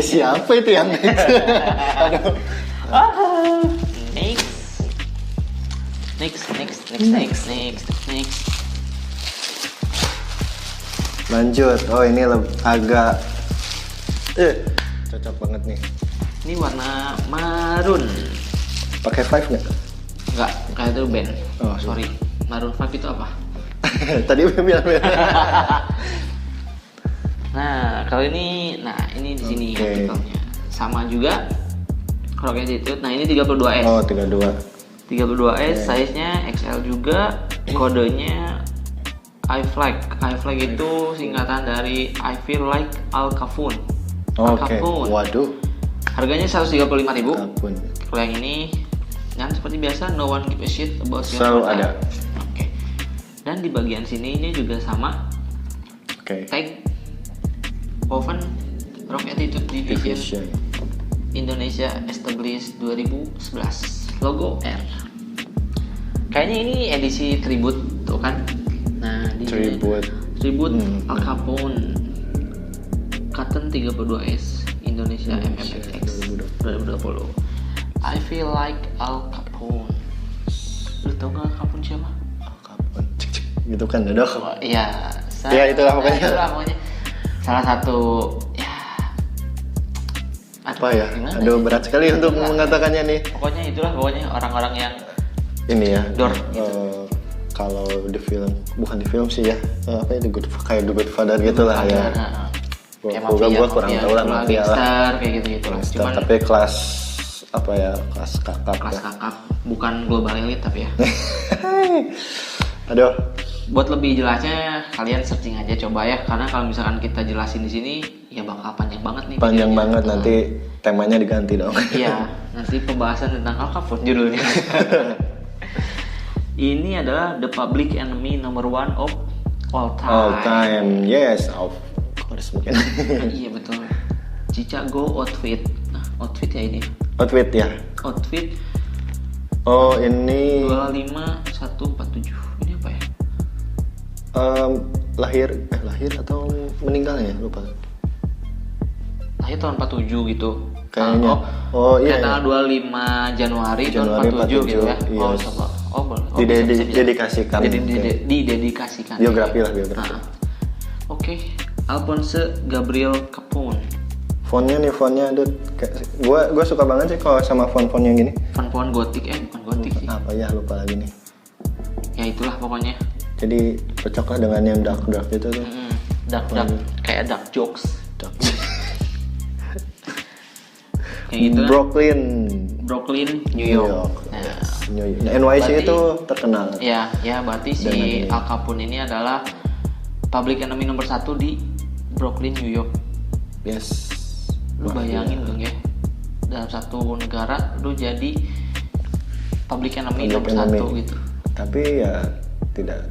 siapa itu yang next? Aduh. Next. Lanjut. Oh ini agak cocok banget nih. Ini warna marun. Pakai 5 nggak? Enggak, kayak itu band. Oh, sorry. Maroon 5 itu apa? Tadi bilang. Nah, kalau ini di sini artikelnya. Sama juga Rock Attitude. Nah, ini 32S. Oh, 32. 32S, size-nya XL juga. Kodenya I flag itu singkatan dari I feel like Al Capone. Oke. Waduh. Harganya 135.000. Ampun. Kalau yang ini, dan seperti biasa, no one give a shit about your Selalu style. ada. Oke. Dan di bagian sini ini juga sama. Oke. Tag Oven Rock Attitude Division Indonesia established 2011. Logo R. Kayaknya ini edisi tribute tuh kan. Nah, di tribute Al Capone. Cotton 32S Indonesia MMFX 2020. I feel like Al Capone. Lu tau gak Al Capone siapa? Al Capone. Cek gitu kan aduh. Oh, iya. Ya itulah pokoknya. Salah satu ya. Apa ya? Aduh berat sekali untuk mengatakannya nih. Pokoknya orang-orang yang ini ya. Door gitu. Kalau di film, bukan di film sih ya. Apa ya, kayak The Godfather gitu lah ya. Gue kurang tahu lah mafia lah. Kayak gitu lah. Cuman tapi kelas apa ya? Kelas kakap. Bukan global elite tapi ya. Aduh. Buat lebih jelasnya kalian searching aja coba ya, karena kalau misalkan kita jelasin di sini ya bakal panjang banget nih. Panjang banget nanti temanya diganti dong. Iya, nanti pembahasan tentang Al Capone judulnya. Ini adalah the public enemy number 1 of all time. All time, yes, of course mungkin. Iya betul. Chicago outfit. Nah, outfit ya ini. Outfit ya. Outfit. Oh ini. 25147. Ini apa ya? Lahir atau meninggal ya, lupa. Lahir tahun 47 gitu. Kayaknya. Iya. Tanggal 25 Januari tahun 47 gitu ya. Iya. Coba. Didedikasikan. Didedikasikan. Biografi lah, biografi. Oke. Alphonse Gabriel Capone. Fontnya aduh, gue suka banget sih kalau sama font yang gini. Font gotik bukan gotik sih. Apa ya, lupa lagi nih. Ya itulah pokoknya. Jadi cocok lah dengan yang dark itu tuh. Dark kayak dark jokes. Kayak gitu. Brooklyn, New York. Nah, NYC itu terkenal. Ya berarti si Al Capone ini adalah public enemy nomor 1 di Brooklyn, New York. Yes. Lu bayangin dong ya, dalam satu negara lu jadi public enemy nomor 1 gitu. Tapi ya tidak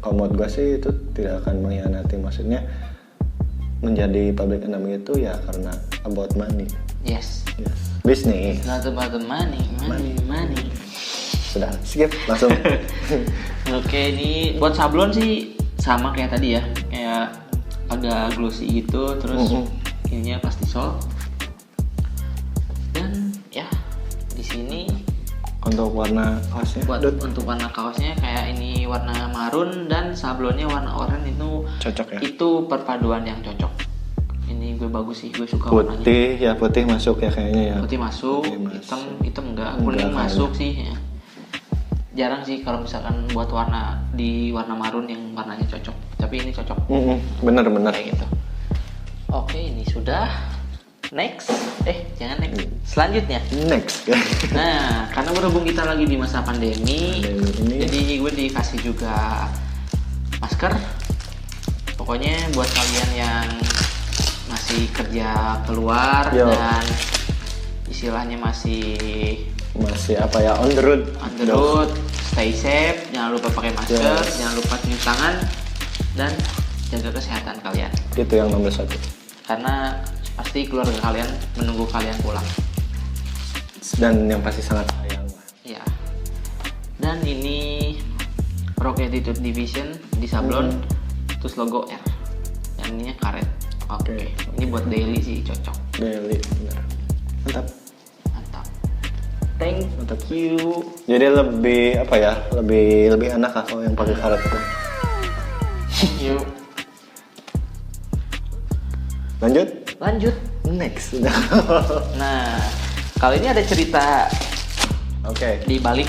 kalau menurut gue sih itu tidak akan mengkhianati, maksudnya menjadi public enemy itu ya karena about money. Yes. Bisnis. Not about the money. Sudah, skip langsung. Oke, ini buat sablon sih sama kayak tadi ya, kayak agak glossy gitu, terus ininya plastisol. Dan ya di sini untuk warna kaosnya. Untuk warna kaosnya kayak ini warna marun dan sablonnya warna oranye itu cocok ya. Itu perpaduan yang cocok. Ini gue bagus sih, gue suka putih warnanya. Putih masuk ya kayaknya ya. Putih masuk. Hitam enggak, kuning masuk sih ya. Jarang sih kalau misalkan buat warna marun yang warnanya cocok. Tapi ini cocok. Bener kayak gitu. Oke, ini sudah. Next. Jangan next. Selanjutnya. Next. Nah, karena berhubung kita lagi di masa pandemi, jadi gue dikasih juga masker. Pokoknya buat kalian yang masih kerja keluar dan istilahnya masih apa ya, on the road, stay safe, jangan lupa pakai masker, jangan lupa cuci tangan dan jaga kesehatan kalian. Itu yang nomor 1. Karena pasti keluarga kalian menunggu kalian pulang. Dan yang pasti sangat sayang. Ya. Dan ini Rock Attitude Division di sablon, terus logo R. Yang ininya karet. Oke. Ini buat daily sih cocok. Belly, benar. Mantap. Thank you. Jadi lebih apa ya? Lebih enak lah kalau yang pakai karet itu. Yuk. Lanjut. Next. Nah, kali ini ada cerita Oke. di balik.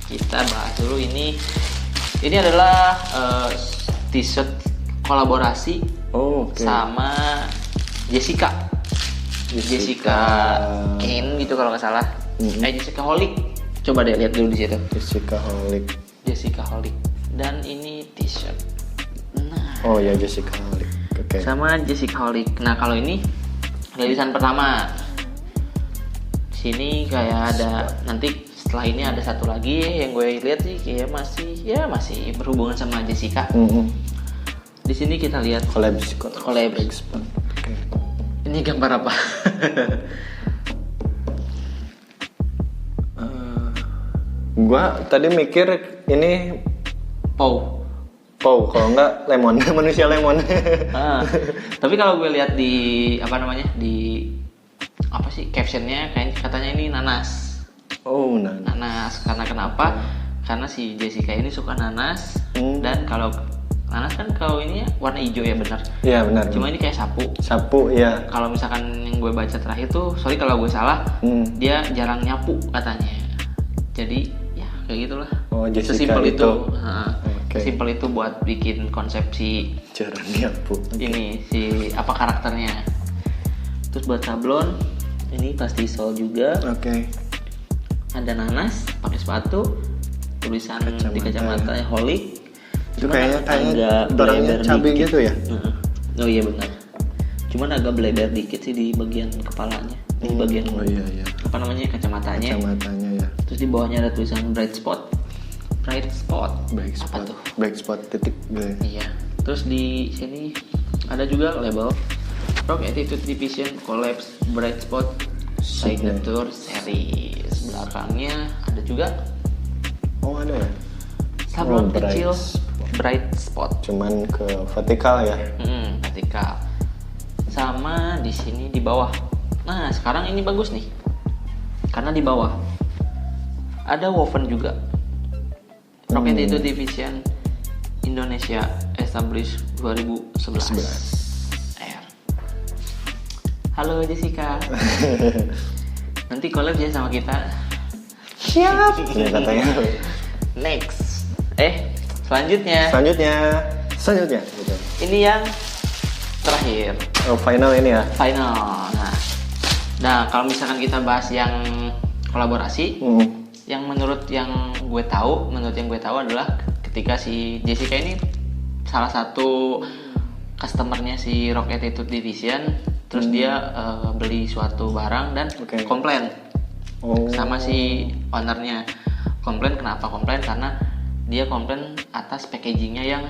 Kita bahas dulu ini. Ini adalah t-shirt kolaborasi sama Jessica Kane gitu kalau nggak salah. Jessica Holic. Coba deh lihat dulu di situ. Jessica Holic. Dan ini t-shirt. Nah. Oh ya, Jessica Holic. Oke. Sama Jessica Holic. Nah kalau ini rilisan pertama. Sini kayak ada nanti setelah ini ada satu lagi yang gue lihat sih kayak masih berhubungan sama Jessica. Di sini kita lihat collab. Okay. Ini gambar apa? Gua tadi mikir ini Pau, kalau enggak lemon, manusia lemon. Tapi kalau gue lihat di captionnya kayak katanya ini nanas. Oh, nanas. Karena kenapa? Karena si Jessica ini suka nanas. Dan kalau nanas kan kalau ini ya warna hijau ya, benar. Iya, benar. Cuma ini kayak Sapu, iya. Kalau misalkan yang gue baca terakhir tuh, sorry kalau gue salah, dia jarang nyapu katanya. Jadi ya kayak gitulah. Oh, Jessica sesimpel itu. Okay. Sesimpel itu buat bikin konsepsi jarang nyapu. Ini si apa karakternya. Terus buat sablon ini pasti sol juga. Oke. Ada nanas pakai sepatu, tulisan di kacamata Holic. Itu kayaknya barangnya cabai gitu ya? Oh iya benar. Cuman agak bleber dikit sih di bagian kepalanya, di bagian apa namanya kacamatanya ya. Terus di bawahnya ada tulisan bright spot. Apa tuh? Bright spot titik. Iya. Terus di sini ada juga label Rock Attitude Division Collabs Bright Spot Signature Series. Belakangnya ada juga. Oh ada ya. Sablon kecil bright spot. Cuman ke vertikal ya. Vertikal. Sama di sini di bawah. Nah sekarang ini bagus nih. Karena di bawah ada woven juga. Rocket itu Division Indonesia established 2011. Halo Jessica. Nanti collab ya sama kita. Siap. Ini katanya. Next. Selanjutnya. Gitu. Ini yang terakhir. Oh, final ini ya. Final. Nah, kalau misalkan kita bahas yang kolaborasi, yang menurut yang gue tahu adalah ketika si Jessica ini salah satu customernya si Rock Attitude Division, terus dia beli suatu barang dan komplain sama si ownernya. Kenapa komplain? Karena dia komplain atas packagingnya yang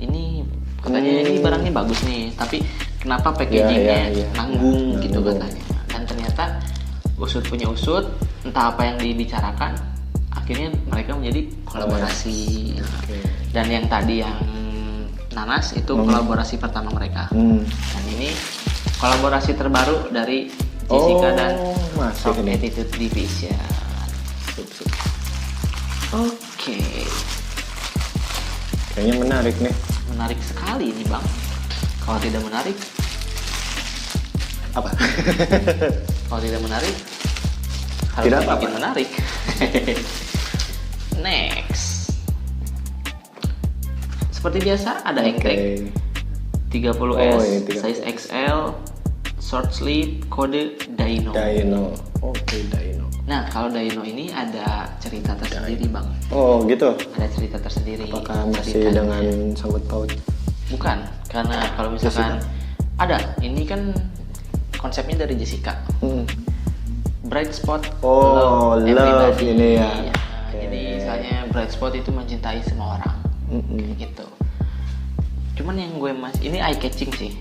ini katanya ini barangnya bagus nih, tapi kenapa packagingnya nanggung gitu katanya. Dan ternyata usut punya usut, entah apa yang dibicarakan, akhirnya mereka menjadi kolaborasi. Dan yang tadi yang nanas itu kolaborasi pertama mereka. Dan ini kolaborasi terbaru dari Jessica dan Rock Attitude Division. Oke. Kayaknya menarik nih. Menarik sekali ini bang. Kalau tidak menarik, apa? Kalau tidak menarik, harus tidak bikin menarik. Next. Seperti biasa ada hang tag 30S, size XL, short sleeve, kode Dino. Dino. Nah, kalau Dino ini ada cerita tersendiri, Bang. Oh, gitu. Ada cerita tersendiri. Apakah masih dengan sangkut paut? Bukan, karena kalau misalkan ada, ini kan konsepnya dari Jessica. Bright spot, love ini ya. Jadi misalnya bright spot itu mencintai semua orang. Gitu. Cuman yang gue ini eye catching sih.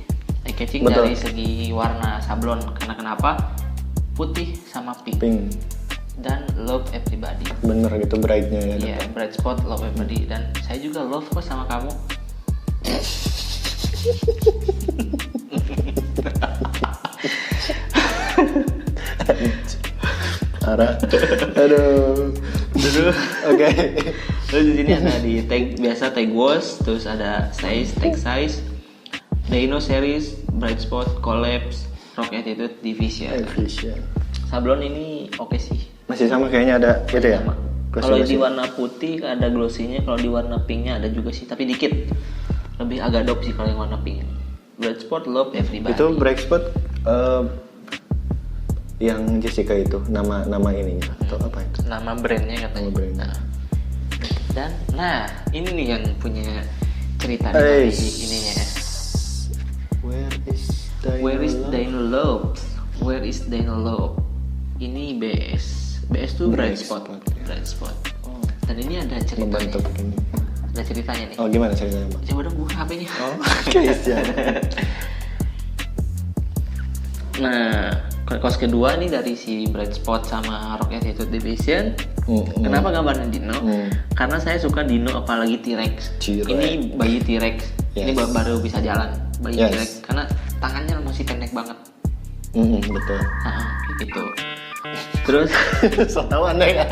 Eye catching dari segi warna sablon. Karena kenapa? Putih sama pink. Dan love everybody. Bener gitu brightnya ya. Iya, bright spot, love everybody. Dan saya juga love kok sama kamu. parah. Aduh. Oke. Terus di sini ada di tag biasa tag wash, terus ada size, tag size, Dino series, bright spot, collapse, rock attitude, division. Sablon ini oke sih. Masih sama kayaknya ada gitu ya. Sama. Kalau di warna putih ada glossy-nya, kalau di warna pinknya ada juga sih, tapi dikit. Lebih agak dop sih kalau yang warna pink. Bright spot, love everybody. Itu bright spot yang Jessica itu nama ininya atau apa itu? Nama brandnya katanya. Nama brand. Dan ini nih yang punya cerita dari ininya. Where is Dino Love? Where is Dino Love? Ini BS tuh bright spot. Bright spot. Oh. Dan ini ada ceritanya. Membentuk ini. Ada ceritanya nih. Oh, gimana ceritanya, Mbak? Coba dong buka HP-nya. Oh, oke, siap. Nah, kaos kedua nih dari si Bright Spot sama Rock Attitude Division. Kenapa gambarnya Dino? Karena saya suka Dino, apalagi T-Rex. Ini bayi T-Rex. Yes. Ini baru bisa jalan, bayi Yes. T-Rex. Karena tangannya masih pendek banget. Betul. Kayak gitu. Terus So tau aneh ya.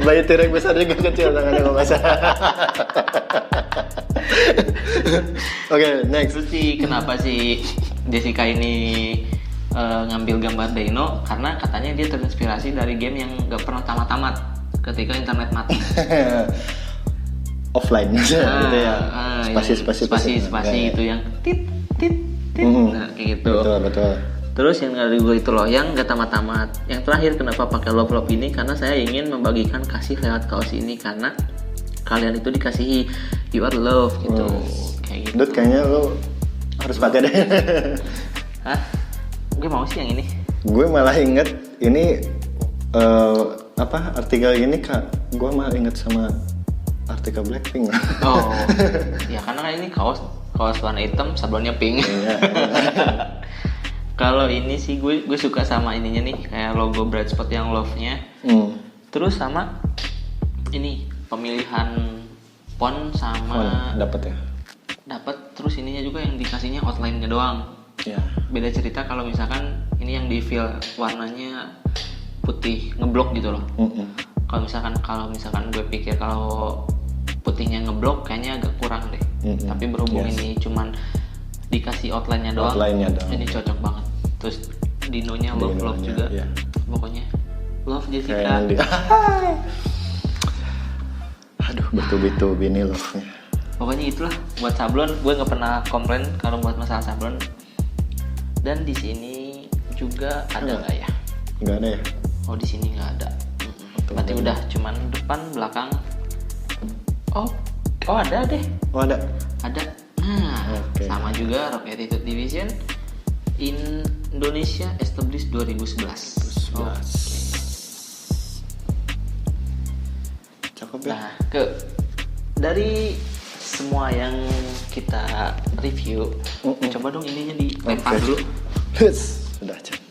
Bayi T-Rex besar juga kecil tangannya kok nggak salah. Oke, next. terus sih kenapa sih Jessica ini ngambil gambar Dino? Karena katanya dia terinspirasi dari game yang gak pernah tamat-tamat ketika internet mati. Offline gitu ya. Spasi Itu yang tit. Nah, kayak gitu. Betul. Terus yang dari gue itu loh, yang gak tamat-tamat. Yang terakhir kenapa pakai love ini? Karena saya ingin membagikan kasih lewat kaos ini, karena kalian itu dikasihi, you are love gitu. Kayak gitu. Dut, kayaknya lo harus pakai deh. Hah? Gue mau sih yang ini. Gue malah inget ini artikel ini Kak. Gue malah inget sama artikel Blackpink. Oh. Ya karena kan ini kaos warna hitam, sablonnya pink. Iya. Kalau ini sih gue suka sama ininya nih, kayak logo Bright Spot yang love-nya. Terus sama ini pemilihan font sama dapat ya. Dapat, terus ininya juga yang dikasihnya outline-nya doang. Ya. Beda cerita kalau misalkan ini yang di fill warnanya putih ngeblok gitu loh. Kalau misalkan gue pikir kalau putihnya ngeblok kayaknya agak kurang deh. Tapi berhubung ini cuman dikasih outline-nya doang. Ini cocok banget. Terus Dinonya love juga. Ya. Pokoknya love Jessica. Aduh, betul-betul ini love-nya. Pokoknya itulah buat sablon, gue nggak pernah komplain kalau buat masalah sablon. Dan di sini juga ada nggak ya? Nggak ada ya? Oh, di sini nggak ada. Berarti udah cuman depan, belakang. Oh ada deh. Oh, ada. Ada. Nah, sama juga Rock Attitude Division Indonesia established 2011. Cakep ya. Nah, dari semua yang kita review, coba dong ininya dilempar dulu. Sudah, Cak.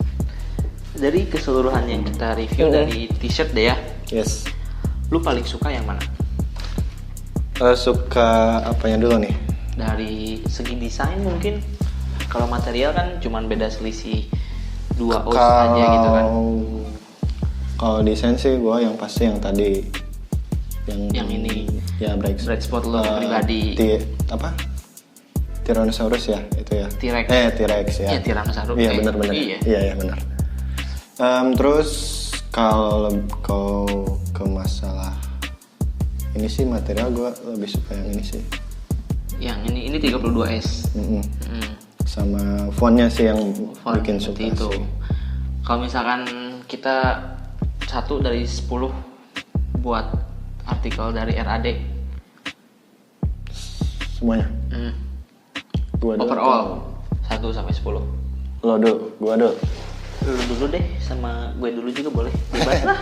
Dari keseluruhan yang kita review dari t-shirt deh ya. Yes. Lu paling suka yang mana? Suka apanya dulu nih? Dari segi desain mungkin. Kalau material kan cuman beda selisih 2 oz aja gitu kan. Kalau desain sih gue yang pasti yang tadi yang ini ya bright spot lo pribadi. Tyrannosaurus ya itu ya. T-Rex. T-Rex ya. Iya, Tyrannosaurus. Iya benar. Iya benar. Terus kalau ke masalah ini sih material gue lebih suka yang ini sih. Yang ini 32S. Sama fontnya sih yang bikin suka itu. sih. Kalau misalkan kita 1 dari 10 buat artikel dari RAD semuanya. Overall 1 sampai 10. Lo dulu, gua dulu. Lu dulu deh, sama gue dulu juga boleh. Bebas lah.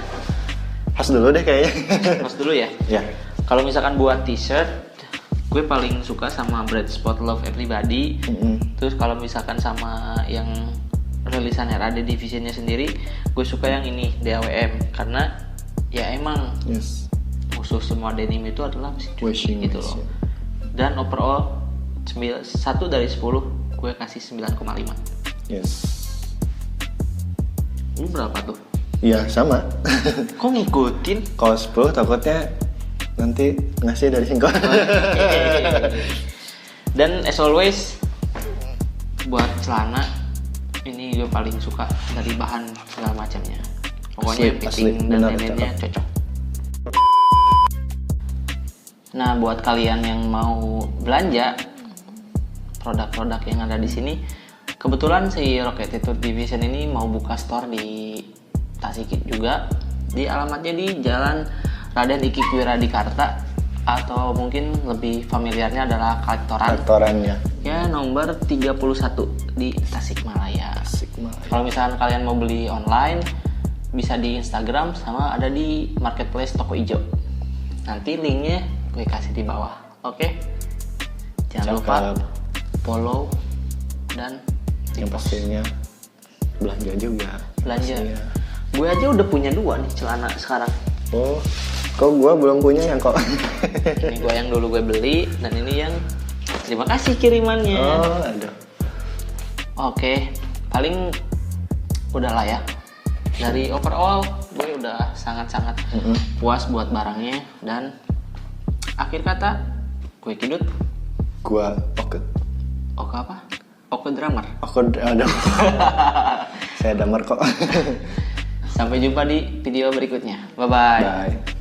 Has dulu deh kayaknya. Mas dulu ya. Ya. Kalau misalkan buat t-shirt, gue paling suka sama Bright Spot Love Everybody. Terus kalau misalkan sama yang rilisan RAD Divisionnya sendiri, gue suka yang ini DAWM karena ya emang musuh semua denim itu adalah mesin cuci gitu loh. Dan overall 1 dari 10 gue kasih 9,5. Yes. Lu berapa tuh? Iya sama. Kok ngikutin? Kalau 10 takutnya nanti ngasih dari singkong. Dan as always buat celana ini gue paling suka dari bahan segala macamnya. Pokoknya Asli, fitting dan benar, lain-lainnya cocok. Nah, buat kalian yang mau belanja produk-produk yang ada di sini, kebetulan si Rocket Tattoo Division ini mau buka store di Tasik juga. Di alamatnya di Jalan Raden Iki Wiradikarta, atau mungkin lebih familiarnya adalah Kolektoran. Kantorannya. Ya, nomor 31 di Tasikmalaya. Tasikmalaya. Kalau misalkan kalian mau beli online, bisa di Instagram sama ada di marketplace Toko Ijo. Nanti linknya gue kasih di bawah. Oke? Jangan lupa follow dan Yang repost. pastinya belanja juga. Belanja. Pastinya. Gue aja udah punya 2 nih celana sekarang. Oh, kok gua belum punya yang kok? Ini gue yang dulu gue beli dan ini yang terima kasih kirimannya. Oh, aduh. Oke, paling udah lah ya. Dari overall gue udah sangat-sangat puas buat barangnya. Dan akhir kata gue Kidut. Gua oke. Oke apa? Oke drummer. Aku ada. Saya damar kok. Sampai jumpa di video berikutnya. Bye-bye. Bye.